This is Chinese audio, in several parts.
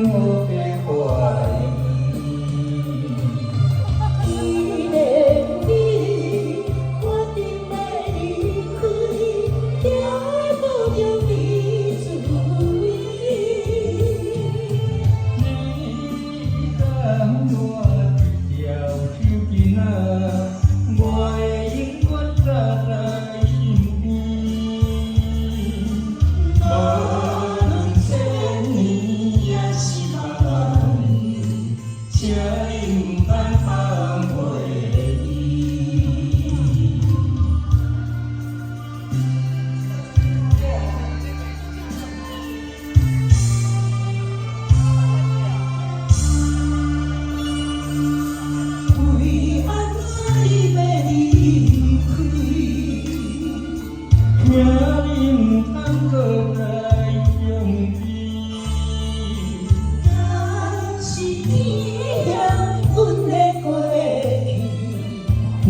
无白怀疑。既然你决定要离开，就保重你自为。你敢我一条手巾仔，我会永远扎在心边。无论千年也是万年，请你毋通放袂记。为安怎你要离开？请你毋通搁再相依。若是遗憾，阮的过去。请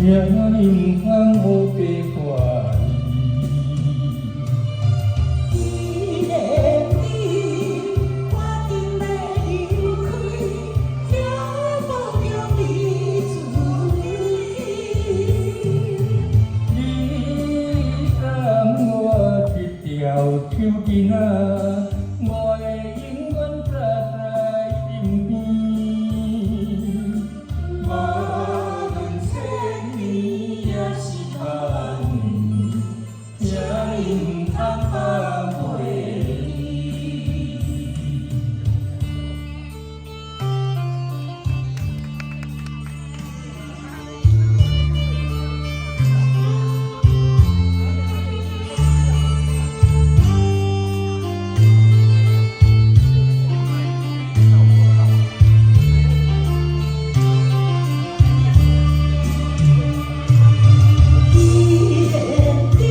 你毋通无白怀疑。既然你决定要离开，就保重你自为。你敢我一条手巾仔，我会永远扎在心边。无论千年也是万年，请你毋通放袂记。既然你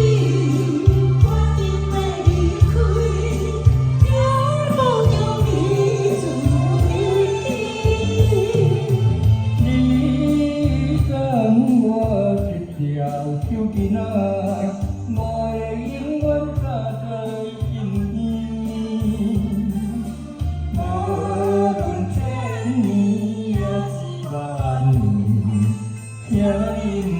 决定要离开，就保重你自为。你敢我一条手巾仔，我会永远扎在心边。无论千年也是万年，请你